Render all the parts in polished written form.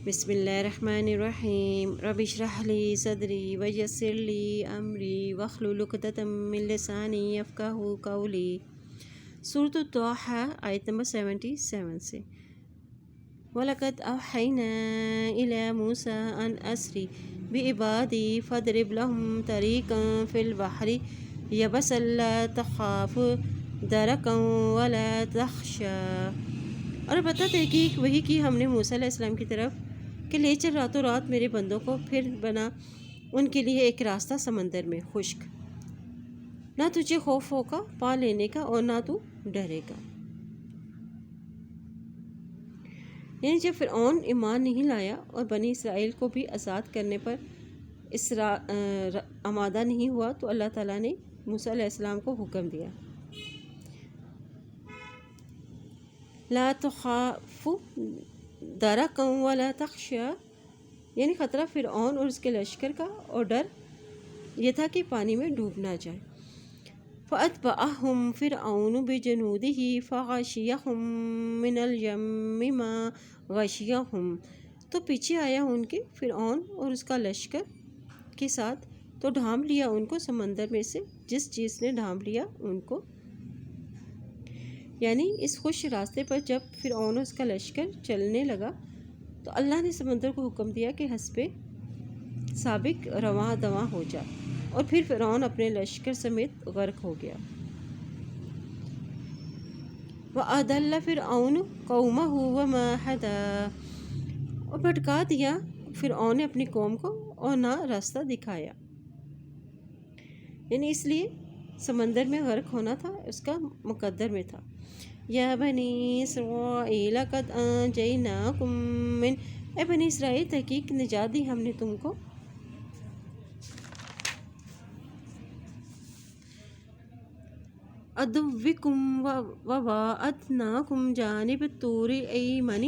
بسم اللہ الرحمن الرحیم رب اشرح لی صدری ویسر لی امری واحلل عقدۃ من لسانی یفقہوا قولی۔ سورۃ الطٰہٰ آیت نمبر 77 سے۔ وَلَقَدْ أَوْحَيْنَا إِلَىٰ مُوسَىٰ أَنْ أَسْرِ بِعِبَادِي فَاضْرِبْ لَهُمْ طَرِيقًا فِي الْبَحْرِ يَبَسًا لَا تَخَافُ دَرَكًا وَلَا تَخْشَىٰ۔ اور بتا تحقیق وہی کی ہم نے موسیٰ علیہ السلام کی طرف کہ لے چل راتوں رات میرے بندوں کو، پھر بنا ان کے لیے ایک راستہ سمندر میں خشک، نہ تجھے خوف ہوگا پا لینے کا اور نہ تو ڈرے گا۔ یعنی جب فرعون ایمان نہیں لایا اور بنی اسرائیل کو بھی آزاد کرنے پر آمادہ نہیں ہوا تو اللہ تعالیٰ نے موسیٰ علیہ السلام کو حکم دیا، لا تخاف درکا ولا تخشا، یعنی خطرہ فرعون اور اس کے لشکر کا، اور ڈر یہ تھا کہ پانی میں ڈوب نہ جائے۔ فَأَتْبَعَهُمْ فِرْعَوْنُ بِجُنُودِهِ فَغَشِيَهُمْ مِنَ الْيَمِّ مَا غَشِيَهُمْ، تو پیچھے آیا ان کے فرعون اور اس کا لشکر کے ساتھ، تو ڈھانپ لیا ان کو سمندر میں سے جس چیز نے ڈھانپ لیا ان کو۔ یعنی اس خوش راستے پر جب فرعون اور اس کا لشکر چلنے لگا تو اللہ نے سمندر کو حکم دیا کہ حسب سابق رواں دواں ہو جا، اور پھر فرعون اپنے لشکر سمیت غرق ہو گیا۔ وَأَضَلَّ فِرْعَوْنُ قَوْمَهُ وَمَا هَدَىٰ، اور بھٹکا دیا فرعون نے اپنی قوم کو اور نہ راستہ دکھایا۔ یعنی اس لیے سمندر میں غرق ہونا تھا، اس کا مقدر میں تھا۔ یا بنی اسرائیل قد انجیناکم من، اے بنی اسرائیل تحقیق نجات دی ہم نے تم کو عدوکم وواعدناکم جانب الطور الایمن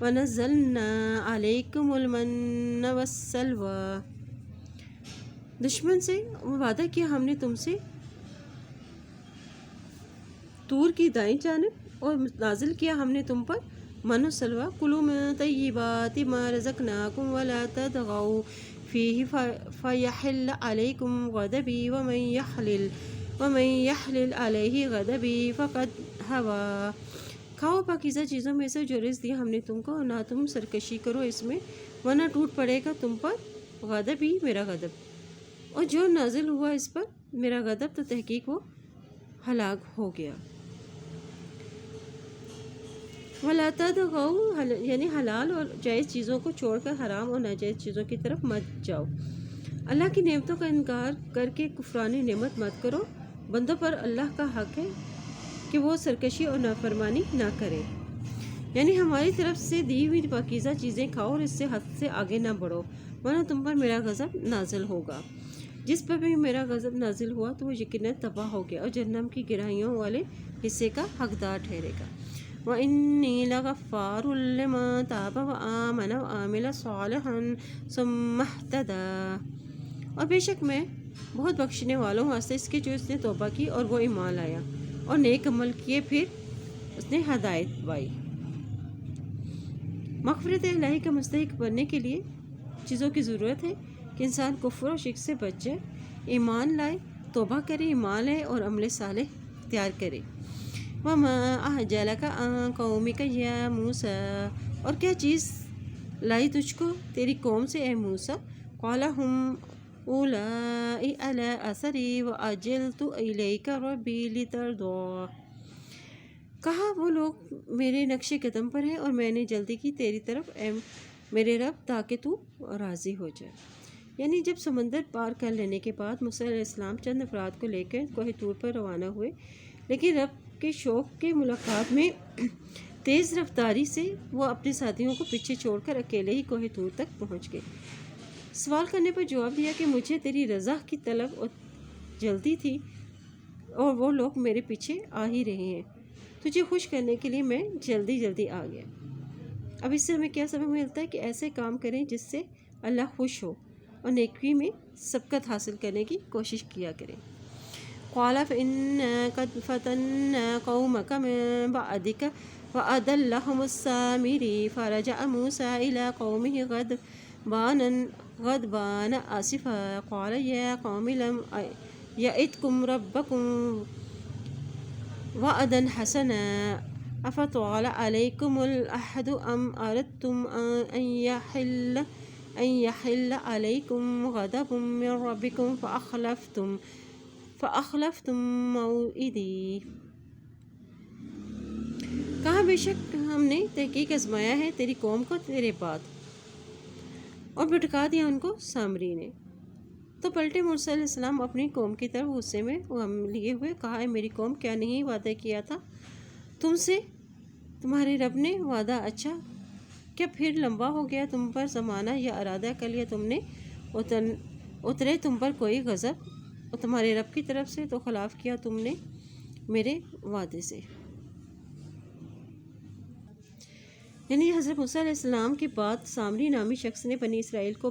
ونزلنا علیکم المن والسلوی، دشمن سے وعدہ کیا ہم نے تم سے طور کی دائیں جانب، اور نازل کیا ہم نے تم پر من و سلویٰ۔ کلوا من طیبات ما رزقناکم ولا تطغوا فیہ فیحل علیکم غضبی ومن یحلل علیہ غضبی فقد ھویٰ، کھاؤ پاکیزہ چیزوں میں سے جو رزق دیا ہم نے تم کو، اور نہ تم سرکشی کرو اس میں، ورنہ ٹوٹ پڑے گا تم پر غضبی میرا غضب، اور جو نازل ہوا اس پر میرا غضب تو تحقیق وہ ہلاک ہو گیا۔ وَلَا تَطْغَوْا، یعنی حلال اور جائز چیزوں کو چھوڑ کر حرام اور ناجائز چیزوں کی طرف مت جاؤ۔ اللہ کی نعمتوں کا انکار کر کے کفران نعمت مت کرو۔ بندوں پر اللہ کا حق ہے کہ وہ سرکشی اور نافرمانی نہ کرے، یعنی ہماری طرف سے دی ہوئی پاکیزہ چیزیں کھاؤ اور اس سے حد سے آگے نہ بڑھو، ورنہ تم پر میرا غضب نازل ہوگا۔ جس پر بھی میرا غضب نازل ہوا تو وہ یقیناً تباہ ہو گیا اور جہنم کی گہرائیوں والے حصے کا حقدار ٹھہرے گا۔ وَإِنِّي لَغَفَّارٌ لِّمَن تَابَ وَآمَنَ وَعَمِلَ صَالِحًا ثُمَّ اهْتَدَىٰ، اور بے شک میں بہت بخشنے والوں ہوں واسطے اس کے جو اس نے توبہ کی اور وہ ایمان لایا اور نیک عمل کیے پھر اس نے ہدایت پائی۔ مغفرت الہی کا مستحق بننے کے لیے چیزوں کی ضرورت ہے کہ انسان کفر اور شرک سے بچ جائے، ایمان لائے، توبہ کرے، ایمان لائے اور عمل صالح اختیار کرے۔ وَمَا أَعْجَلَكَ عَن قَوْمِكَ يَا مُوسَىٰ، اور کیا چیز لائی تجھ کو تیری قوم سے اے موسیٰ؟ قَالَ هُمْ أُولَٰئِ عَلَىٰ أَثَرِي وَعَجَلْتُ إِلَيْكَ رَبِّي لِتَرْضَىٰ، کہا وہ لوگ میرے نقش قدم پر ہیں اور میں نے جلدی کی تیری طرف اے میرے رب تاکہ تو راضی ہو جائے۔ یعنی جب سمندر پار کر لینے کے بعد موسیٰ علیہ السلام چند افراد کو لے کر کوہ طور پر روانہ ہوئے، لیکن رب کے شوق کے ملاقات میں تیز رفتاری سے وہ اپنے ساتھیوں کو پیچھے چھوڑ کر اکیلے ہی کوہ طور تک پہنچ گئے۔ سوال کرنے پر جواب دیا کہ مجھے تیری رضا کی طلب اور جلدی تھی اور وہ لوگ میرے پیچھے آ ہی رہے ہیں، تجھے خوش کرنے کے لیے میں جلدی آ گیا۔ اب اس سے ہمیں کیا سبق ملتا ہے کہ ایسے کام کریں جس سے اللہ خوش ہو اور نیکی میں سبقت حاصل کرنے کی کوشش کیا کریں۔ قَالَ فَإِنَّا قَدْ فَتَنَّا قَوْمَكَ مِن بَعْدِكَ وأدلهم السامري فرجع موسى إلى قومه غضبان آسفا قال يا قوم لم يئدكم ربكم وعدا حسنا أفطال عليكم العهد أم أردتم أن يحل عليكم غضب من ربكم فأخلفتم موعدي. کہا بے شک ہم نے تحقیق آزمایا ہے تیری قوم کو تیرے بعد اور بھٹکا دیا ان کو سامری نے. تو پلٹے موسیٰ علیہ السلام اپنی قوم کی طرف غصے میں غم لیے ہوئے کہا اے میری قوم کیا نہیں وعدہ کیا تھا تم سے تمہارے رب نے وعدہ اچھا کیا پھر لمبا ہو گیا تم پر زمانہ یا ارادہ کر لیا تم نے اترے تم پر کوئی غضب اور تمہارے رب کی طرف سے تو خلاف کیا تم نے میرے وعدے سے. یعنی حضرت موسیٰ علیہ السلام کے بعد سامری نامی شخص نے بنی اسرائیل کو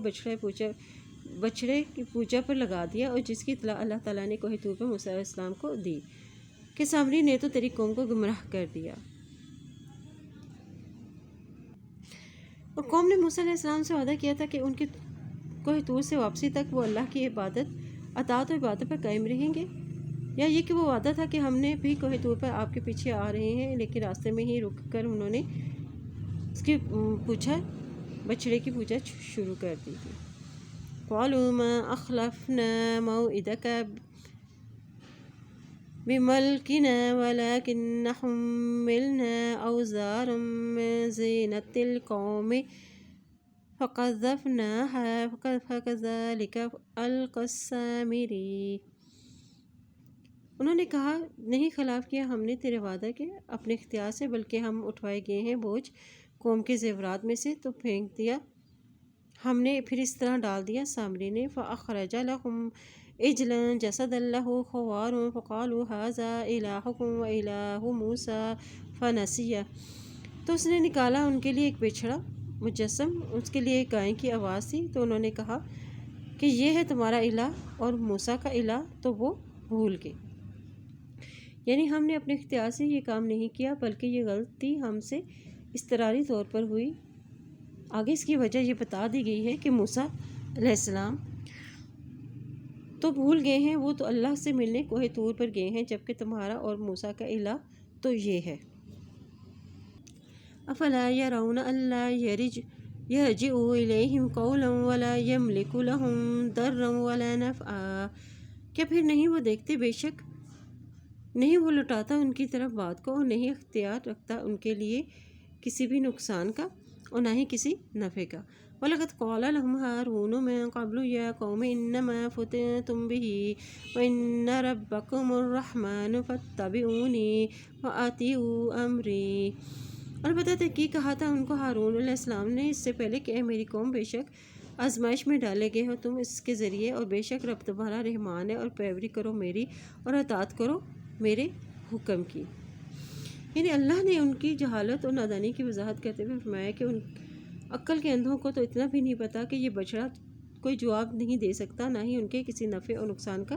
بچڑے کی پوجا پر لگا دیا اور جس کی اطلاع اللہ تعالیٰ نے کوہ طور پر موسیٰ علیہ السلام کو دی کہ سامری نے تو تیری قوم کو گمراہ کر دیا. اور قوم نے موسیٰ علیہ السلام سے وعدہ کیا تھا کہ ان کی کوہ طور سے واپسی تک وہ اللہ کی اطاعت و عبادت پر قائم رہیں گے، یا یہ کہ وہ وعدہ تھا کہ ہم نے بھی کوہ طور پر آپ کے پیچھے آ رہے ہیں، لیکن راستے میں ہی رک کر انہوں نے اس کی بچڑے کی پوجا شروع کر دی تھی. قالوا ما أخلفنا موعدك بملكنا ولكن حملنا أوزارا من زينة القوم فقذفناها فكذلك ألقى السامري. انہوں نے کہا نہیں خلاف کیا ہم نے تیرے وعدہ کے اپنے اختیار سے، بلکہ ہم اٹھوائے گئے ہیں بوجھ قوم کے زیورات میں سے تو پھینک دیا ہم نے، پھر اس طرح ڈال دیا سامری نے. فأخرج لهم عجلا جسدا له خوار فقالوا هذا إلهكم وإله موسى فنسي. تو اس نے نکالا ان کے لیے ایک بچھڑا مجسم، اس کے لیے ایک گائے کی آواز تھی، تو انہوں نے کہا کہ یہ ہے تمہارا الہ اور موسیٰ کا الہ، تو وہ بھول گئے. یعنی ہم نے اپنے اختیار سے یہ کام نہیں کیا بلکہ یہ غلطی ہم سے اضطراری طور پر ہوئی. آگے اس کی وجہ یہ بتا دی گئی ہے کہ موسیٰ علیہ السلام تو بھول گئے ہیں، وہ تو اللہ سے ملنے کوہ طور پر گئے ہیں، جبکہ تمہارا اور موسیٰ کا الہ تو یہ ہے. افلا يرون الا يرجع الیہم قولا ولا يملك لهم ضرا ولا نفعا. کیا پھر نہیں وہ دیکھتے بے شک نہیں وہ لوٹاتا ان کی طرف بات کو اور نہیں اختیار رکھتا ان کے لیے کسی بھی نقصان کا اور نہ ہی کسی نفع کا. وَلَقَدْ قَالَ لَهُمْ هَارُونُ مِن قَبْلُ يَا قَوْمِ إِنَّمَا فُتِنْتُمْ بِهِ وَإِنَّ رَبَّكُمُ الرَّحْمَنُ فَاتَّبِعُونِي وَأَطِيعُوا أَمْرِي. البتہ تحقیق کہا تھا ان کو ہارون علیہ السلام نے اس سے پہلے کہ اے میری قوم بے شک آزمائش میں ڈالے گئے ہو تم اس کے ذریعے، اور بے شک رب تمہارا رحمان ہے، اور پیروی کرو میری اور اطاعت کرو میرے حکم کی. یعنی اللہ نے ان کی جہالت اور نادانی کی وضاحت کرتے ہوئے فرمایا کہ ان عقل کے اندھوں کو تو اتنا بھی نہیں پتا کہ یہ بچڑا کوئی جواب نہیں دے سکتا، نہ ہی ان کے کسی نفع اور نقصان کا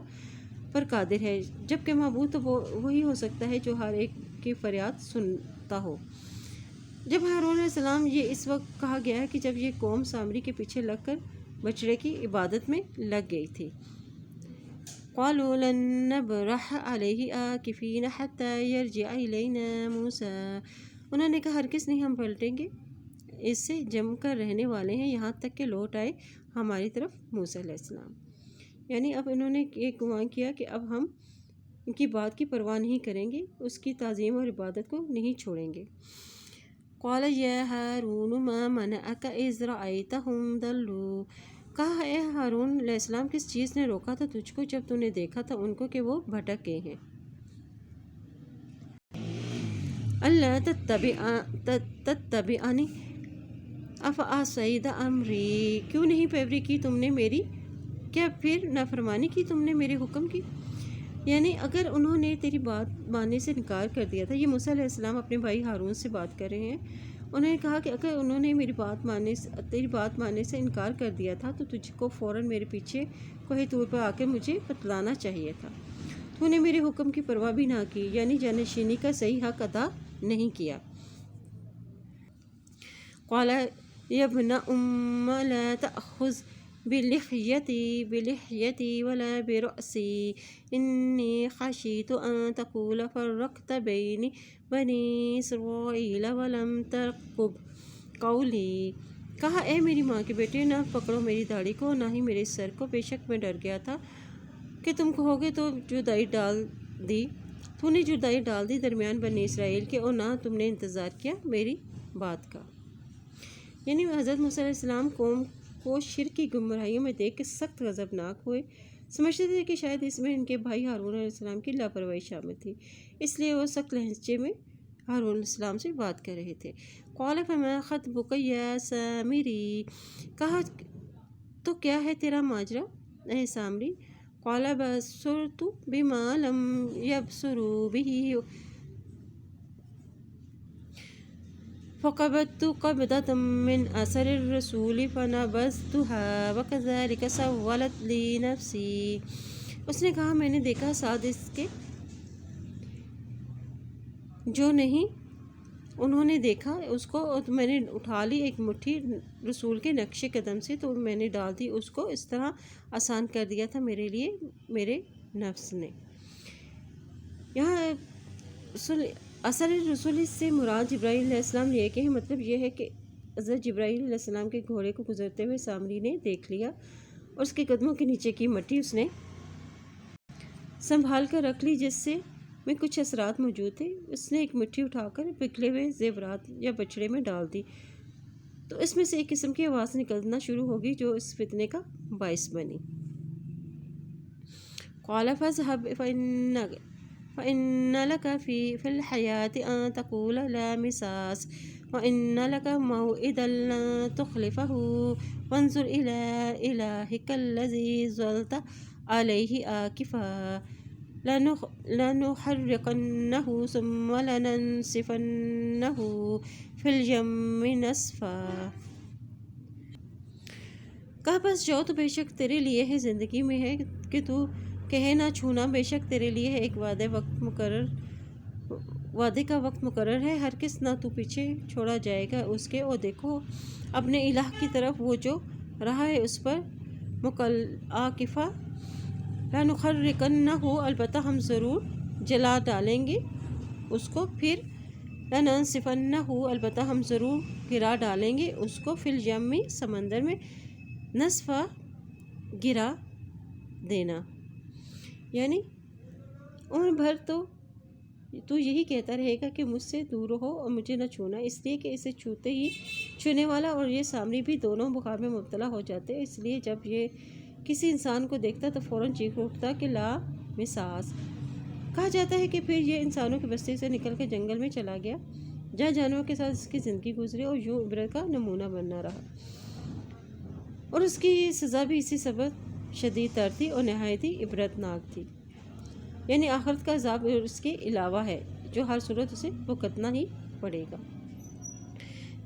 پر قادر ہے، جبکہ معبود تو وہی ہو سکتا ہے جو ہر ایک کی فریاد سنتا ہو. جب ہارون علیہ السلام یہ اس وقت کہا گیا ہے کہ جب یہ قوم سامری کے پیچھے لگ کر بچڑے کی عبادت میں لگ گئی تھی. قالوا لن نبرح علیہ عاکفین حتی یرجع الینا موسیٰ. انہوں نے کہا ہرگز نہیں ہم پلٹیں گے، اس سے جم کر رہنے والے ہیں یہاں تک کہ لوٹ آئے ہماری طرف موسیٰ علیہ السلام. یعنی اب انہوں نے یہ گمان کیا کہ اب ہم ان کی بات کی پرواہ نہیں کریں گے، اس کی تعظیم اور عبادت کو نہیں چھوڑیں گے. قال یا ہارون ما منعک اذ رأیتہم ضلوا. کہا اے ہارون علیہ السلام کس چیز نے روکا تھا تجھ کو جب تو نے دیکھا تھا ان کو کہ وہ بھٹک گئے ہیں. اللہ تتبعنی افعصیت امری. کیوں نہیں پیروی کی تم نے میری، کیا پھر نافرمانی کی تم نے میرے حکم کی. یعنی اگر انہوں نے تیری بات ماننے سے انکار کر دیا تھا، یہ موسیٰ علیہ السلام اپنے بھائی ہارون سے بات کر رہے ہیں، انہوں نے کہا کہ اگر انہوں نے تیری بات ماننے سے انکار کر دیا تھا تو تجھ کو فوراً میرے پیچھے کوہ طور پر آ کر مجھے بتلانا چاہیے تھا. تو نے میرے حکم کی پرواہ بھی نہ کی، یعنی جانشینی کا صحیح حق ادا نہیں کیا. قال یا ابن ام لا تأخذ بلحیتی ولا برأسی انی خشیت ان تقول فرقت بین بنی اسرائیل ولم ترقب قولی۔ کہا اے میری ماں کے بیٹے، نہ پکڑو میری داڑھی کو، نہ ہی میرے سر کو، بے شک میں ڈر گیا تھا کہ تم کہو گے تو نے جدائی ڈال دی درمیان بنی اسرائیل کے، اور نہ تم نے انتظار کیا میری بات کا۔ یعنی حضرت موسیٰ علیہ السلام قوم کو شرک کی گمراہیوں میں دیکھ کے سخت غضبناک ہوئے، سمجھتے تھے کہ شاید اس میں ان کے بھائی ہارون علیہ السلام کی لاپرواہی شامل تھی، اس لیے وہ سخت لہجے میں ہارون علیہ السلام سے بات کر رہے تھے۔ قال فما خطبک یا سامری، کہا تو کیا ہے تیرا ماجرا اے سامری؟ قال بصرت بما لم يبصروا به فقبضت قبضة من أثر الرسول فنبذتها وكذلك سولت لي نفسي۔ اس نے کہا میں نے دیکھا ساتھ اس کے جو نہیں انہوں نے دیکھا اس کو، اور میں نے اٹھا لی ایک مٹھی رسول کے نقش قدم سے، تو میں نے ڈال دی اس کو، اس طرح آسان کر دیا تھا میرے لیے میرے نفس نے۔ یہاں اثر رسول سے مراد جبرائیل علیہ السلام یہ کہ مطلب یہ ہے کہ حضرت جبرائیل علیہ السلام کے گھوڑے کو گزرتے ہوئے سامری نے دیکھ لیا، اور اس کے قدموں کے نیچے کی مٹی اس نے سنبھال کر رکھ لی، جس سے میں کچھ اثرات موجود تھے۔ اس نے ایک مٹھی اٹھا کر پکھلے ہوئے زیورات یا بچڑے میں ڈال دی، تو اس میں سے ایک قسم کی آواز نکلنا شروع ہوگی جو اس فتنے کا باعث بنی۔ قال فاذهب فإن لك في الحياة أن تقول لا مساس وإن لك موعدا لن تخلفه وانظر إلى إلهك الذي ظلت عليه عاكفا لنحرقنه ثم لننسفنه في اليم نسفا۔ کہا بس جاؤ، تو بے شک تیرے لیے ہے زندگی میں ہے کہ تو کہے نہ چھونا، بے شک تیرے لیے ہے ایک وعدے کا وقت مقرر ہے، ہرگز نہ تو پیچھے چھوڑا جائے گا اس کے، اور دیکھو اپنے الہ کی طرف وہ جو رہا ہے اس پر عاکفہ۔ لنحرقنہ، البتہ ہم ضرور جلا ڈالیں گے اس کو، پھر لننسفنہ، البتہ ہم ضرور گرا ڈالیں گے اس کو، فی الیم، سمندر میں، نسفا، گرا دینا، یعنی عمر بھر تو یہی کہتا رہے گا کہ مجھ سے دور رہو اور مجھے نہ چھونا، اس لیے کہ اسے چھوتے ہی چھونے والا اور یہ سامری بھی دونوں بخار میں مبتلا ہو جاتے، اس لیے جب یہ کسی انسان کو دیکھتا تو فوراً چیخ اٹھتا کہ لا مساس۔ کہا جاتا ہے کہ پھر یہ انسانوں کی بستی سے نکل کے جنگل میں چلا گیا، جہاں جانوروں کے ساتھ اس کی زندگی گزری اور یوں عبرت کا نمونہ بننا رہا، اور اس کی سزا بھی اسی سبب شدید تر تھی اور نہایت ہی عبرتناک تھی، یعنی آخرت کا عذاب اس کے علاوہ ہے جو ہر صورت اسے بھگتنا ہی پڑے گا۔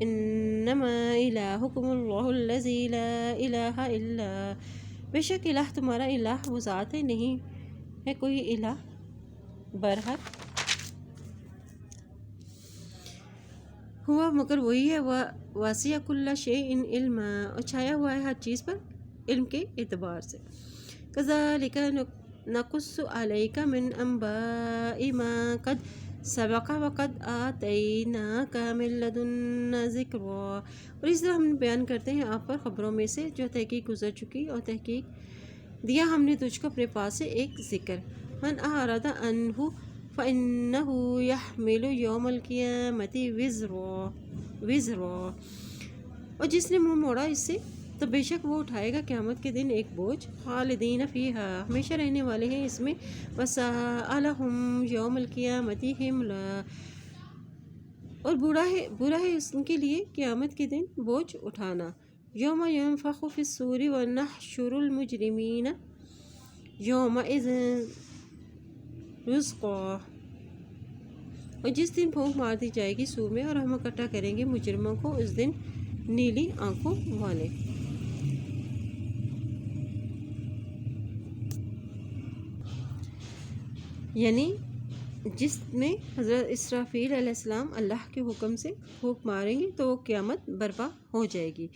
انما الہکم اللہ الذی لا الہ الا، بے شک الہ تمہارا الہ وہ ذات ہے، نہیں ہے کوئی الہ برحق، ہوا مگر وہی ہے، واسع کل شیء علما، اور چھایا ہوا ہے ہر چیز پر علم کے اعتبار سے۔ کذالک نقص علیک من انباء ما قد سبق وقد آتیناک من لدنا ذکرا، اور اس طرح ہم بیان کرتے ہیں آپ پر خبروں میں سے جو تحقیق گزر چکی، اور تحقیق دیا ہم نے تجھ کو اپنے پاس سے ایک ذکر۔ من اعرض عنہ فإنہ یحمل یوم القیامۃ وزرا، اور جس نے منہ موڑا اس سے تو بے شک وہ اٹھائے گا قیامت کے دن ایک بوجھ، خالدین فیہا، ہمیشہ رہنے والے ہیں اس میں، وساء لہم یوم القیامۃ حملا، اور برا ہے ان کے لیے قیامت کے دن بوجھ اٹھانا۔ یوم ینفخ فی الصور ونحشر المجرمین یومئذ رزقا، اور جس دن پھونک مار دی جائے گی سور میں، اور ہم اکٹھا کریں گے مجرموں کو اس دن نیلی آنکھوں والے۔ یعنی جس میں حضرت اسرافیل علیہ السلام اللہ کے حکم سے پھونک ماریں گے تو وہ قیامت برپا ہو جائے گی۔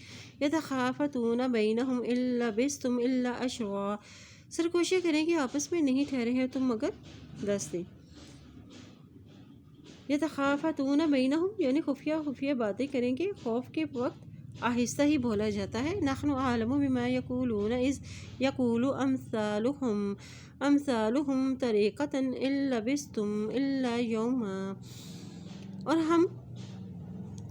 یتخافتون بینہم ان لبثتم الا عشرا، سرگوشیاں کریں گے آپس میں نہیں ٹھہرے ہیں تم مگر 10 دن۔ یتخافتون بینہم یعنی خفیہ خفیہ باتیں کریں گے، خوف کے وقت آہستہ ہی بولا جاتا ہے۔ نحن اعلم بما یقولون اذ یقول امثالهم طریقۃ ان لبثتم الا یوما، اور ہم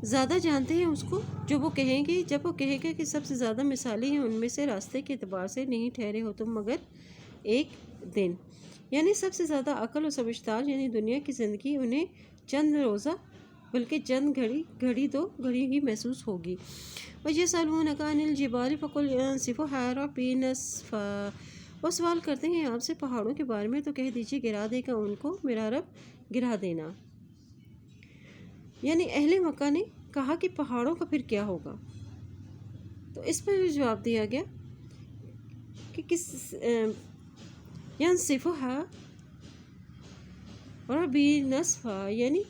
زیادہ جانتے ہیں اس کو جو وہ کہیں گے جب وہ کہے گا کہ سب سے زیادہ مثالی ہیں ان میں سے راستے کے اعتبار سے نہیں ٹھہرے ہو تم مگر ایک دن، یعنی سب سے زیادہ عقل و سمجھدار یعنی دنیا کی زندگی انہیں چند روزہ بلکہ چند گھڑی دو گھڑی ہی محسوس ہوگی۔ وَيَسْأَلُونَكَ عَنِ الْجِبَالِ فَقُلْ يَنسِفُهَا رَبِّي نَسْفًا، وہ سوال کرتے ہیں آپ سے پہاڑوں کے بارے میں تو کہہ دیجیے گرا دے گا ان کو میرا رب گرا دینا۔ یعنی اہل مکہ نے کہا کہ پہاڑوں کا پھر کیا ہوگا، تو اس پر بھی جواب دیا گیا کہ يَنسِفُهَا رَبِّي نَسْفًا، یعنی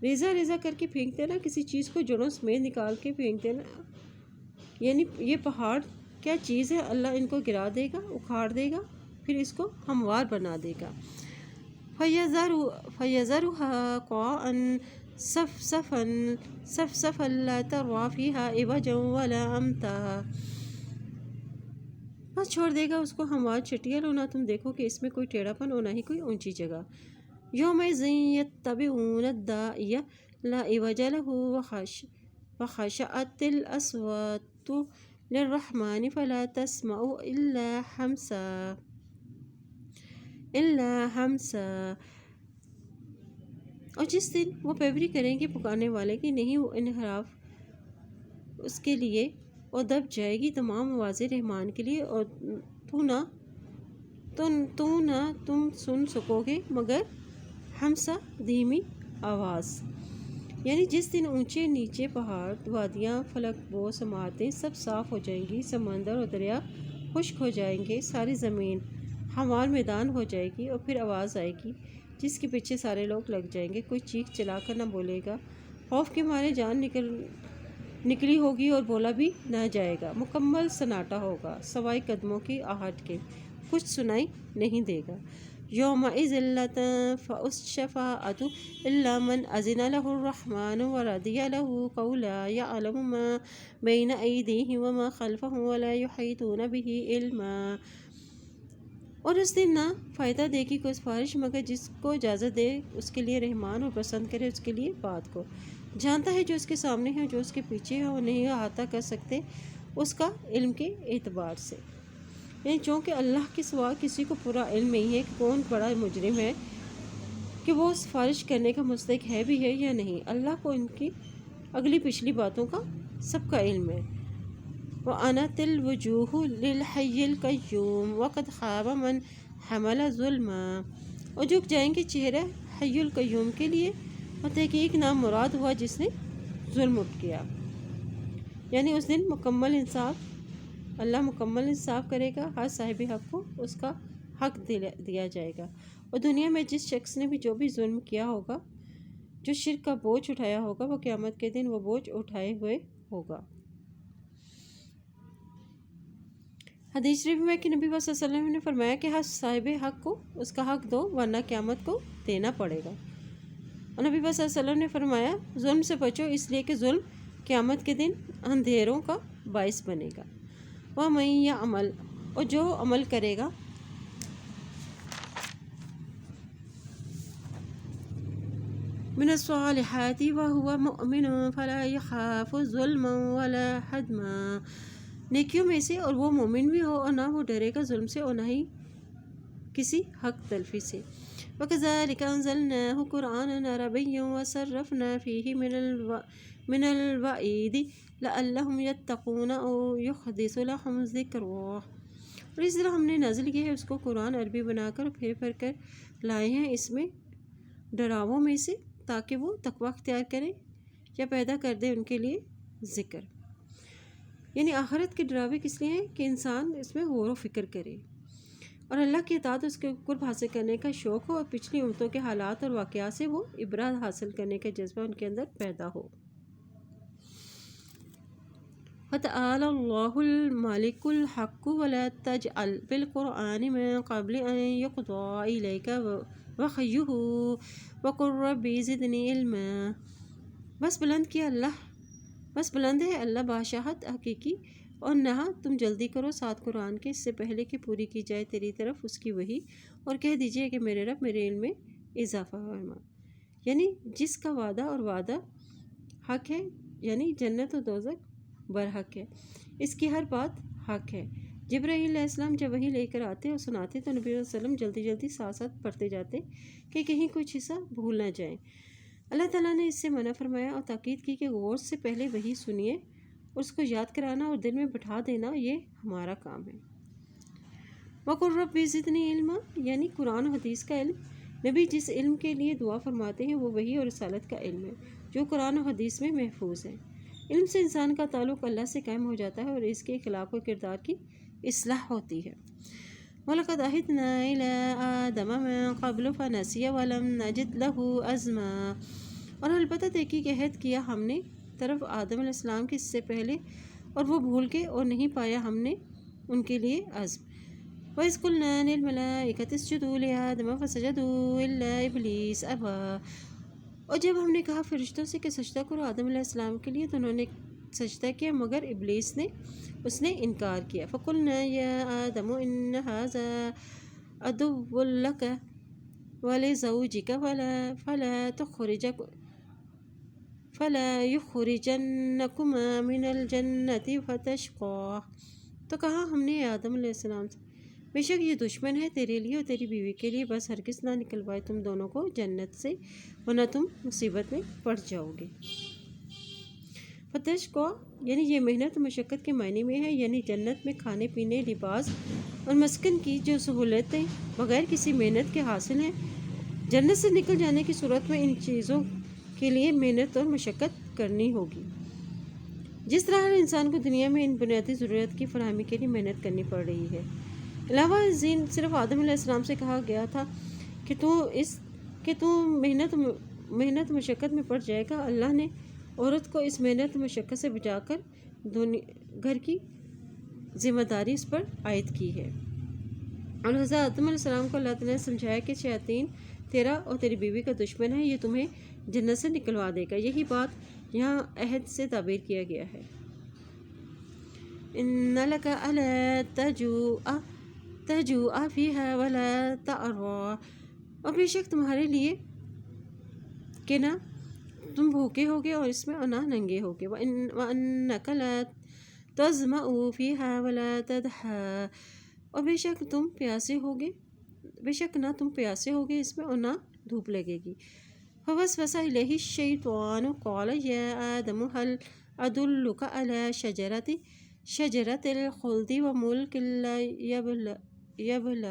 ریزہ ریزہ کر کے پھینک دینا، کسی چیز کو جڑوں سمیت نکال کے پھینک دینا، یعنی یہ پہاڑ کیا چیز ہے، اللہ ان کو گرا دے گا اکھاڑ دے گا پھر اس کو ہموار بنا دے گا۔ فَيَذَرُهَا قَاعًا صَفْصَفًا لَا تَرَىٰ فِيهَا عِوَجًا وَلَا أَمْتًا، بس چھوڑ دے گا اس کو ہموار چٹیل اور نہ تم دیکھو کہ اس میں کوئی ٹیڑھا پن اور نہ ہی کوئی اونچی جگہ۔ یومئذ یتبعون الداعی لا عوج لہ وخشعت الأصوات للرحمن فلا تسمع الا ہمسا، اور جس دن وہ پیروی کریں گے پکارنے والے کی نہیں وہ انحراف اس کے لیے اور دب جائے گی تمام آوازیں رحمان کے لیے، اور تم سن سکو گے مگر ہمسا دھیمی آواز، یعنی جس دن اونچے نیچے پہاڑ وادیاں فلک بوس عمارتیں سب صاف ہو جائیں گی، سمندر اور دریا خشک ہو جائیں گے، ساری زمین ہموار میدان ہو جائے گی، اور پھر آواز آئے گی جس کے پیچھے سارے لوگ لگ جائیں گے، کوئی چیخ چلا کر نہ بولے گا، خوف کے مارے جان نکلی ہوگی اور بولا بھی نہ جائے گا، مکمل سناٹا ہوگا سوائے قدموں کی آہٹ کے، کچھ سنائی نہیں دے گا۔ یومئذ لا تنفع الشفاعۃ الا من اذن لہ الرحمن ورضی لہ قولا یعلم ما بین ایدیہم وما خلفہم ولا یحیطون بہ علما، اور اس دن نہ فائدہ دے گی کوئی سفارش مگر جس کو اجازت دے اس کے لیے رحمان اور پسند کرے اس کے لیے بات کو، جانتا ہے جو اس کے سامنے ہے جو اس کے پیچھے ہے، اور نہیں احاطہ کر سکتے اس کا علم کے اعتبار سے، یعنی چونکہ اللہ کے سوا کسی کو پورا علم نہیں ہے کہ کون بڑا مجرم ہے کہ وہ سفارش کرنے کا مستحق ہے بھی ہے یا نہیں، اللہ کو ان کی اگلی پچھلی باتوں کا سب کا علم ہے۔ وَأَنَتِ الْوُجُوهُ لِلْحَيِّ الْقَيُّومِ وَقَدْ خَابَ مَنْ حَمَلَ ظُلْمًا، اور جھک جائیں گے چہرہ حی القیوم کے لیے، اور تحقیق نام مراد ہوا جس نے ظلم کیا، یعنی اس دن مکمل انصاف اللہ مکمل انصاف کرے گا، ہر صاحب حق کو اس کا حق دیا جائے گا، اور دنیا میں جس شخص نے بھی جو بھی ظلم کیا ہوگا، جو شرک کا بوجھ اٹھایا ہوگا، وہ قیامت کے دن وہ بوجھ اٹھائے ہوئے ہوگا۔ حدیث شریف میں کہ نبی صلی اللہ علیہ وسلم نے فرمایا کہ ہر صاحب حق کو اس کا حق دو ورنہ قیامت کو دینا پڑے گا، اور نبی صلی اللہ علیہ وسلم نے فرمایا ظلم سے بچو اس لیے کہ ظلم قیامت کے دن اندھیروں کا باعث بنے گا۔ وَمَن یعمل، اور جو عمل کرے گا من الصالحات وهو مؤمن فلا يخاف ظلما ولا هضما، نیکیوں میں سے اور وہ مومن بھی ہو اور نہ وہ ڈرے گا ظلم سے اور نہ ہی کسی حق تلفی سے۔ وَكَذَلِكَ أَنزَلْنَاهُ قُرْآنًا عَرَبِيًّا وَصَرَّفْنَا فِيهِ مِنَ الْوَعِيدِ لَعَلَّهُمْ يَتَّقُونَ أَوْ يُحْدِثُ لَهُمْ ذِكْرًا، اور اس طرح ہم نے نازل کیا ہے اس کو قرآن عربی بنا کر پھر کر لائے ہیں اس میں ڈراووں میں سے تاکہ وہ تقوی اختیار کریں یا پیدا کر دے ان کے لیے ذکر، یعنی آخرت کے ڈراوے کس لیے ہیں کہ انسان اس میں غور و فکر کرے۔ اور اللہ کی اطاعت اس کے قرب حاصل کرنے کا شوق ہو اور پچھلی امتوں کے حالات اور واقعات سے وہ عبرت حاصل کرنے کا جذبہ ان کے اندر پیدا ہو۔ وَتَعَالَى اللَّهُ الْمَلِكُ الْحَقُّ وَلَا تَجْعَلْ بِالْقُرْآنِ مِن قَبْلِ أَن يُقْضَىٰ إِلَيْكَ وَحْيُهُ وَقُل رَّبِّ زِدْنِی عِلْمًا۔ بس بلند ہے اللہ بادشاہت حقیقی، اور نہ تم جلدی کرو ساتھ قرآن کے اس سے پہلے کہ پوری کی جائے تیری طرف اس کی وحی، اور کہہ دیجئے کہ میرے رب میرے علم میں اضافہ فرما۔ یعنی جس کا وعدہ حق ہے، یعنی جنت و دوزخ برحق ہے، اس کی ہر بات حق ہے۔ جبرائیل علیہ السلام جب وحی لے کر آتے اور سناتے تو نبی صلی اللہ علیہ وسلم جلدی ساتھ ساتھ پڑھتے جاتے کہ کہیں کچھ حصہ بھول نہ جائیں۔ اللہ تعالیٰ نے اس سے منع فرمایا اور تاکید کی کہ غور سے پہلے وحی سنیے، اور اس کو یاد کرانا اور دل میں بٹھا دینا یہ ہمارا کام ہے۔ وَقُل رَّبِّ زِدْنِی عِلْمًا، یعنی قرآن و حدیث کا علم۔ نبی جس علم کے لیے دعا فرماتے ہیں وہ وحی اور رسالت کا علم ہے جو قرآن و حدیث میں محفوظ ہے۔ علم سے انسان کا تعلق اللہ سے قائم ہو جاتا ہے اور اس کے اخلاق و کردار کی اصلاح ہوتی ہے۔ وَلَقَدْ عَهِدْنَا إِلَىٰ آدَمَ مِن قَبْلُ فَنَسِیَ وَلَمْ نَجِدْ لَهُ عَزْمًا، اور البتہ تحقیق عہد کیا ہم نے طرف آدم علیہ السلام کے اس سے پہلے، اور وہ بھول کے اور نہیں پایا ہم نے ان کے لیے عزم۔ وَإِذْ قُلْنَا لِلْمَلَائِكَةِ اسْجُدُوا لِآدَمَ فَسَجَدُوا إِلَّا إِبْلِيسَ أَبَىٰ، اور جب ہم نے کہا فرشتوں سے کہ سجدہ کرو آدم علیہ السلام کے لیے تو انہوں نے سجدہ کیا مگر ابلیس نے انکار کیا۔ فَقُلْنَا يَا آدَمُ إِنَّ هَٰذَا عَدُوٌّ لَكَ وَلِزَوْجِكَ فَلَا يُخْرِجَنَّكُمَا مِنَ الْجَنَّةِ فَتَشْقَىٰ، تو کہا ہم نے آدم علیہ السلام سے بے شک یہ دشمن ہے تیرے لیے اور تیری بیوی کے لیے، بس ہرگز نہ نکلوائے تم دونوں کو جنت سے ورنہ تم مصیبت میں پڑ جاؤ گے۔ فتشقیٰ یعنی یہ محنت و مشقت کے معنی میں ہے، یعنی جنت میں کھانے پینے، لباس اور مسکن کی جو سہولتیں بغیر کسی محنت کے حاصل ہیں، جنت سے نکل جانے کی صورت میں ان چیزوں کے لیے محنت اور مشقت کرنی ہوگی، جس طرح ہر انسان کو دنیا میں ان بنیادی ضرورت کی فراہمی کے لیے محنت کرنی پڑ رہی ہے۔ علاوہ ازیں صرف آدم علیہ السلام سے کہا گیا تھا کہ تو محنت مشقت میں پڑ جائے گا، اللہ نے عورت کو اس محنت مشقت سے بچا کر گھر کی ذمہ داری اس پر عائد کی ہے۔ اور حضرت آدم علیہ السلام کو اللہ تعالیٰ نے سمجھایا کہ شیاطین تیرا اور تیری بیوی کا دشمن ہے، یہ تمہیں جنت سے نکلوا دے گا۔ یہی بات یہاں عہد سے تعبیر کیا گیا ہے۔ إِنَّ لَكَ أَلَّا تَجُوعَ فِيهَا وَلَا تَعْرَىٰ، اور بے شک تمہارے لیے کہ نہ تم بھوکے ہوگے اور اس میں اور نہ ننگے ہوگے۔ وَأَنَّكَ لَا تَظْمَأُ فِيهَا وَلَا تَضْحَىٰ، اور بے شک نہ تم پیاسے ہوگے اس میں اور نہ دھوپ لگے گی۔ فوسوس إلیہ الشیطان قال یا آدم هل أدلک علی شجرۃ الخلد وملک لا یبلی،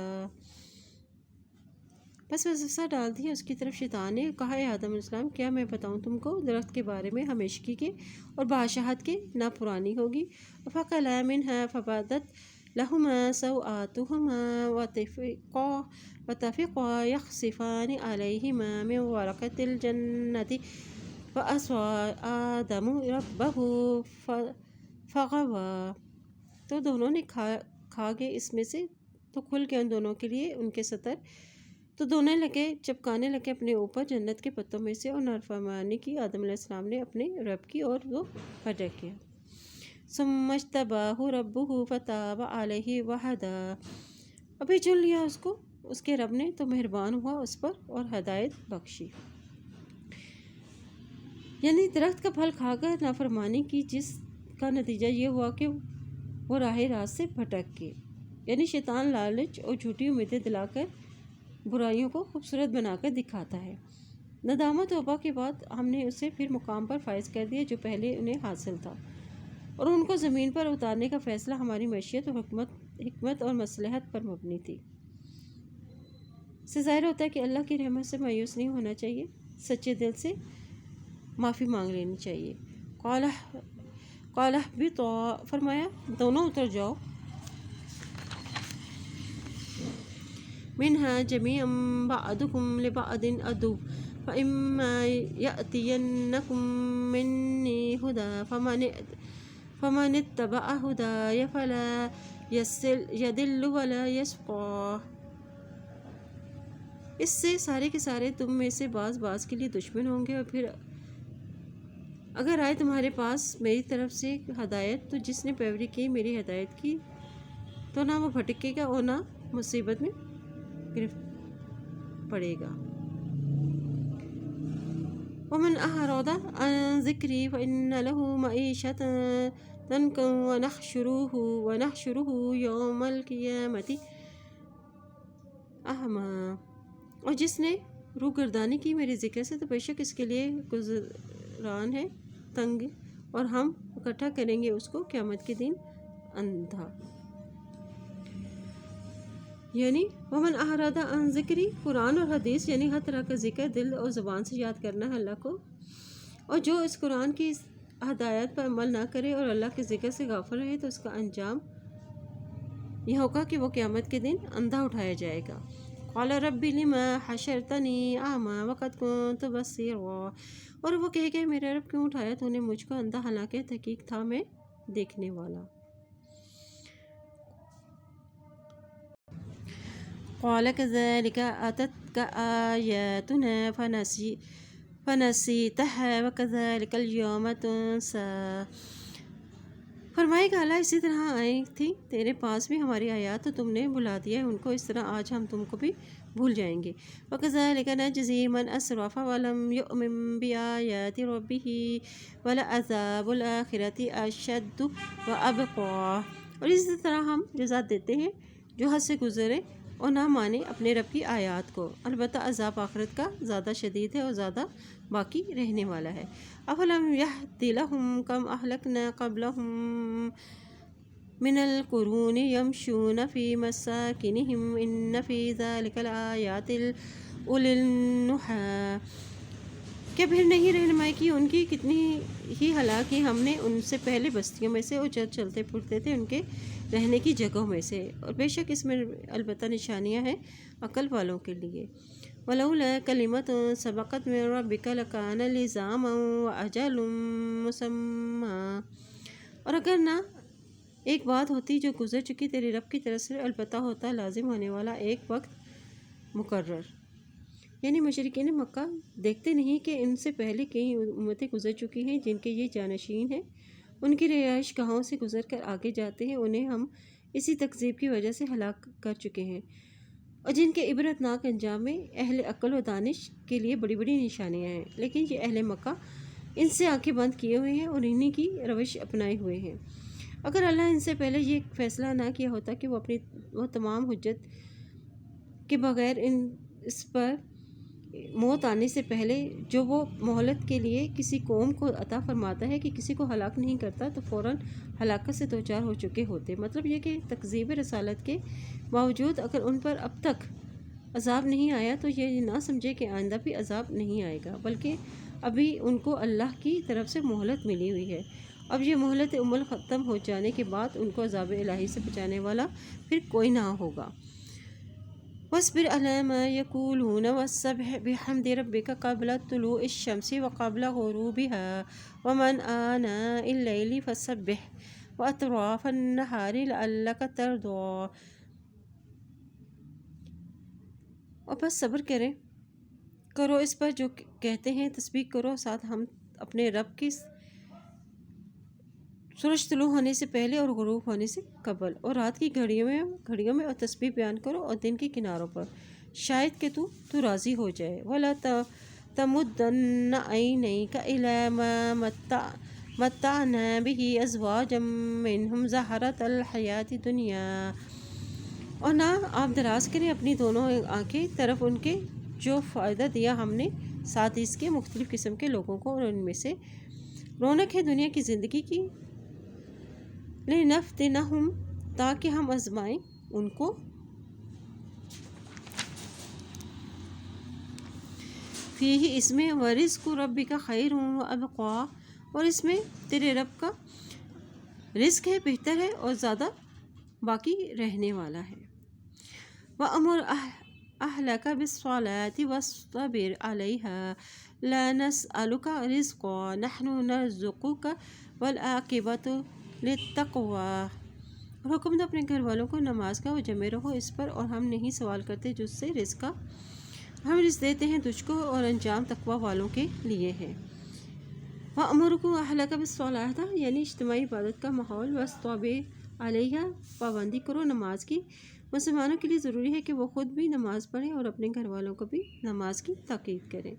بس وسوسہ ڈال دیا اس کی طرف شیطان نے، کہا اے آدم علیہ السلام کیا میں بتاؤں تم کو درخت کے بارے میں ہمیشگی کے اور بادشاہت کے نہ پرانی ہوگی۔ فَكَلَا مِنْهَا فَبَدَتْ لَهُمَا سَوْآتُهُمَا وَطَفِقَا يَخْصِفَانِ عَلَيْهِمَا مِنْ وَرَقِ الْجَنَّةِ فَعَصَىٰ آدَمُ رَبَّهُ فَغَوَىٰ، تو دونوں نے کھا گئے اس میں سے تو کھل گئے ان دونوں کے لیے ان کے سطر، تو دونوں چپکانے لگے اپنے اوپر جنت کے پتوں میں سے، اور نافرمانی کی آدم علیہ السلام نے اپنے رب کی اور وہ پھٹک گیا۔ ثُمَّ اجْتَبَاهُ رَبُّهُ فَتَابَ عَلَيْهِ وَهَدَىٰ، ابھی چن لیا اس کو اس کے رب نے تو مہربان ہوا اس پر اور ہدایت بخشی۔ یعنی درخت کا پھل کھا کر نافرمانی کی جس کا نتیجہ یہ ہوا کہ وہ راہ راست سے بھٹک گئے، یعنی شیطان لالچ اور جھوٹی امیدیں دلا کر برائیوں کو خوبصورت بنا کر دکھاتا ہے۔ ندامت توبہ کے بعد ہم نے اسے پھر مقام پر فائز کر دیا جو پہلے انہیں حاصل تھا، اور ان کو زمین پر اتارنے کا فیصلہ ہماری معیشت اور حکمت اور مصلحت پر مبنی تھی۔ اس سے ظاہر ہوتا ہے کہ اللہ کی رحمت سے مایوس نہیں ہونا چاہیے، سچے دل سے معافی مانگ لینی چاہیے۔ قَالَ اهْبِطَا، فرمایا دونوں اتر جاؤ۔ منها جميعا بعضكم لبعض عدو فإما يأتينكم مني هدى فمن اتبع هداي فلا يضل ولا يشقى۔ اس سے سارے کے سارے تم میں سے بعض کے لیے دشمن ہوں گے، اور پھر اگر آئے تمہارے پاس میری طرف سے ہدایت تو جس نے پیروی کی میری ہدایت کی تو نہ وہ بھٹکے گا اور نہ مصیبت میں گرفت پڑے گا۔ ومن أعرض عن ذكري فإن له معيشة ضنكا ونحشره يوم القيامة أعمى۔ اور جس نے روگردانی کی میرے ذکر سے تو بے شک اس کے لیے گزران ہے تنگ، اور ہم اکٹھا کریں گے اس کو قیامت کے دن اندھا۔ یعنی ومن اعرض عن ذکری، قرآن اور حدیث یعنی ہر طرح کا ذکر دل اور زبان سے یاد کرنا ہے اللہ کو، اور جو اس قرآن کی ہدایت پر عمل نہ کرے اور اللہ کے ذکر سے غافل رہے تو اس کا انجام یہ ہوگا کہ وہ قیامت کے دن اندھا اٹھایا جائے گا۔ قال رب لما حشرتنی اعمی وقد كنت بصیرا، اور وہ کہے گا میرے رب کیوں اٹھایا تو نے مجھ کو اندھا، حالانکہ تحقیق تھا میں دیکھنے والا۔ قال كذلك أتتك آياتنا فنسيتها وكذلك اليوم تنسى۔ فرمائے گا اللہ اسی طرح آئی تھی تیرے پاس بھی ہماری آیات تو تم نے بھلا دیا ہے ان کو، اس طرح آج ہم تم کو بھی بھول جائیں گے۔ وَكَذَلِكَ نَجْزِي مَنْ أَسْرَفَ وَلَمْ يُؤْمِنْ بِآيَاتِ رَبِّهِ وَلَعَذَابُ الْآخِرَةِ أَشَدُّ وَأَبْقَىٰ۔ اور اسی طرح ہم جزا دیتے ہیں جو حد سے گزرے اور نہ مانے اپنے رب کی آیات کو، البتہ عذاب آخرت کا زیادہ شدید ہے اور زیادہ باقی رہنے والا ہے۔ افلم یہد لہم کم اہلکنا قبلہم من القرون یمشون فی مساکنہم ان فی ذلک لآیات لأولی النہی۔ کیا پھر نہیں رہنمائی کی ان کی کتنی ہی ہلاکی ہم نے ان سے پہلے بستیوں میں سے اور جو چلتے پھرتے تھے ان کے رہنے کی جگہوں میں سے، اور بے شک اس میں البتہ نشانیاں ہیں عقل والوں کے لیے۔ وَلَوْلَا كَلِمَةٌ سَبَقَتْ مِن رَّبِّكَ لَكَانَ لِزَامًا وَأَجَلٌ مُّسَمًّى۔ اور اگر نہ ایک بات ہوتی جو گزر چکی تیرے رب کی طرف سے، البتہ ہوتا لازم ہونے والا ایک وقت مقرر۔ یعنی مشرکین مکہ دیکھتے نہیں کہ ان سے پہلے کئی امتیں گزر چکی ہیں جن کے یہ جانشین ہیں، ان کی رہائش گاہوں سے گزر کر آگے جاتے ہیں، انہیں ہم اسی تکذیب کی وجہ سے ہلاک کر چکے ہیں، اور جن کے عبرت ناک انجام میں اہل عقل و دانش کے لیے بڑی بڑی نشانیاں ہیں، لیکن یہ اہل مکہ ان سے آنکھیں بند کیے ہوئے ہیں اور انہی کی روش اپنائے ہوئے ہیں۔ اگر اللہ ان سے پہلے یہ فیصلہ نہ کیا ہوتا کہ وہ تمام حجت کے بغیر اس پر موت آنے سے پہلے جو وہ مہلت کے لیے کسی قوم کو عطا فرماتا ہے کہ کسی کو ہلاک نہیں کرتا تو فوراً ہلاکت سے دوچار ہو چکے ہوتے۔ مطلب یہ کہ تکذیب رسالت کے باوجود اگر ان پر اب تک عذاب نہیں آیا تو یہ نہ سمجھے کہ آئندہ بھی عذاب نہیں آئے گا، بلکہ ابھی ان کو اللہ کی طرف سے مہلت ملی ہوئی ہے۔ اب یہ مہلت عمل ختم ہو جانے کے بعد ان کو عذاب الہی سے بچانے والا پھر کوئی نہ ہوگا۔ وَاصْبِرْ عَلَىٰ مَا يَقُولُونَ وَسَبِّحْ بِحَمْدِ رَبِّكَ قَبْلَ طُلُوعِ الشَّمْسِ وَقَبْلَ غُرُوبِهَا وَمِنْ آنَاءِ اللَّيْلِ فَسَبِّحْ وَأَطْرَافَ النَّهَارِ لَعَلَّكَ تَرْضَىٰ۔ اور بس صبر کرو اس پر جو کہتے ہیں، تسبیح کرو ساتھ ہم اپنے رب کی سورج طلوع ہونے سے پہلے اور غروب ہونے سے قبل، اور رات کی گھڑیوں میں اور تسبیح بیان کرو اور دن کے کناروں پر، شاید کہ تو راضی ہو جائے۔ وَلَا تَمُدَّنَّ عَيْنَيْكَ إِلَىٰ مَا مَتَّعْنَا بِهِ أَزْوَاجًا مِّنْهُمْ زَهْرَةَ الْحَيَاةِ الدُّنْيَا۔ اور نہ آپ دراز کریں اپنی دونوں آنکھیں طرف ان کے جو فائدہ دیا ہم نے ساتھ اس کے مختلف قسم کے لوگوں کو، اور ان میں سے رونق ہے دنیا کی زندگی کی، لِنَفْتِنَهُمْ تاکہ ہم آزمائیں ان کو۔ فِيهِ اس میں وَرِزْقُ رَبِّكَ خَيْرٌ وَأَبْقَىٰ، اور اس میں تیرے رب کا رزق ہے، بہتر ہے اور زیادہ باقی رہنے والا ہے۔ وَأَمُرْ أهلك بالصلاة واصطبر عليها لا نسألك رزقا نحن نرزقك والعاقبة للتقوى۔ اور حکم دو اپنے گھر والوں کو نماز کا، وہ جمے رہو اس پر، اور ہم نہیں سوال کرتے جس سے رزق کا، ہم رزق دیتے ہیں تجھ کو، اور انجام تقوی والوں کے لیے ہے۔ وَأْمُرْكُمْ أَهْلَكَ بِالصَّلَاةِ یعنی اجتماعی عبادت کا ماحول، وَاسْطَبِرْ عَلَيْهَا پابندی کرو نماز کی۔ مسلمانوں کے لیے ضروری ہے کہ وہ خود بھی نماز پڑھیں اور اپنے گھر والوں کو بھی نماز کی تاکید کریں۔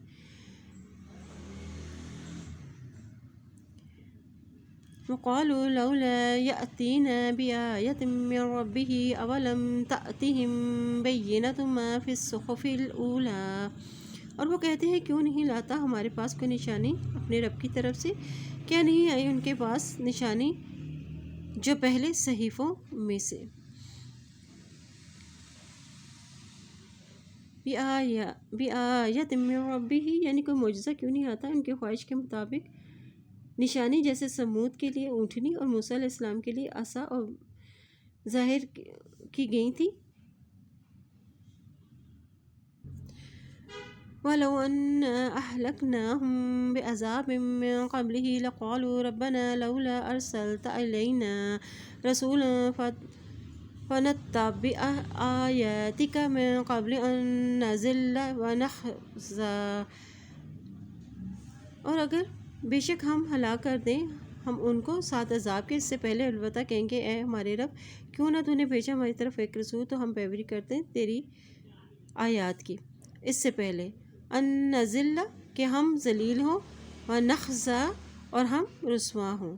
وقالوا لولا يأتينا بآية من ربه أولم تأتهم بينة ما في الصحف الأولى اور وہ کہتے ہیں کیوں نہیں لاتا ہمارے پاس کوئی نشانی اپنے رب کی طرف سے، کیا نہیں آئی ان کے پاس نشانی جو پہلے صحیفوں میں سے۔ بآیت من ربہ یعنی کوئی معجزہ کیوں نہیں آتا ان کے خواہش کے مطابق، نشانی جیسے سمود کے لیے اونٹنی اور موسیٰ علیہ السلام کے لیے عصا اور ظاہر کی گئی تھی۔ وَلَوْ أَنَّا أَهْلَكْنَاهُمْ بِعَذَابٍ مِّن قَبْلِهِ لَقَالُوا رَبَّنَا لَوْلَا أَرْسَلْتَ إِلَيْنَا رَسُولًا فَنَتَّبِعَ آيَاتِكَ مِن قَبْلِ أَن نَّذِلَّ وَنَخْزَىٰ اور اگر بے شک ہم ہلاک کر دیں ہم ان کو ساتھ عذاب کے، اس سے پہلے البتہ کہیں گے اے ہمارے رب کیوں نہ تو نے بھیجا ہماری طرف ایک رسول تو ہم پیروی کرتے ہیں تیری آیات کی، اس سے پہلے ان نذل کہ ہم ذلیل ہوں، ونخزا اور ہم رسوا ہوں۔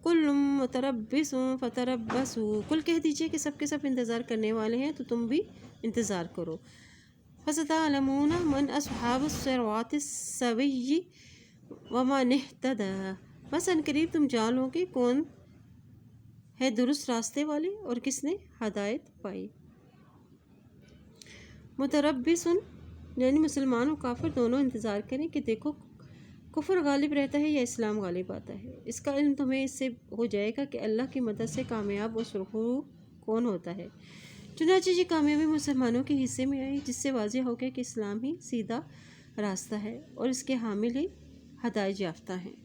کل متربص فتربصوا کل کہہ دیجئے کہ سب کے سب انتظار کرنے والے ہیں تو تم بھی انتظار کرو۔ فستعلمون من اصحاب الصراط السوی ومن اہتدی بس ان قریب تم جان لو گے کون ہے درست راستے والے اور کس نے ہدایت پائی۔ متربص یعنی مسلمان و کافر دونوں انتظار کریں کہ دیکھو کفر غالب رہتا ہے یا اسلام غالب آتا ہے۔ اس کا علم تمہیں اس سے ہو جائے گا کہ اللہ کی مدد سے کامیاب و سرخرو کون ہوتا ہے۔ چنانچہ یہ کامیابی مسلمانوں کے حصے میں آئی جس سے واضح ہو گیا کہ اسلام ہی سیدھا راستہ ہے اور اس کے حامل ہی ہدایت یافتہ ہیں۔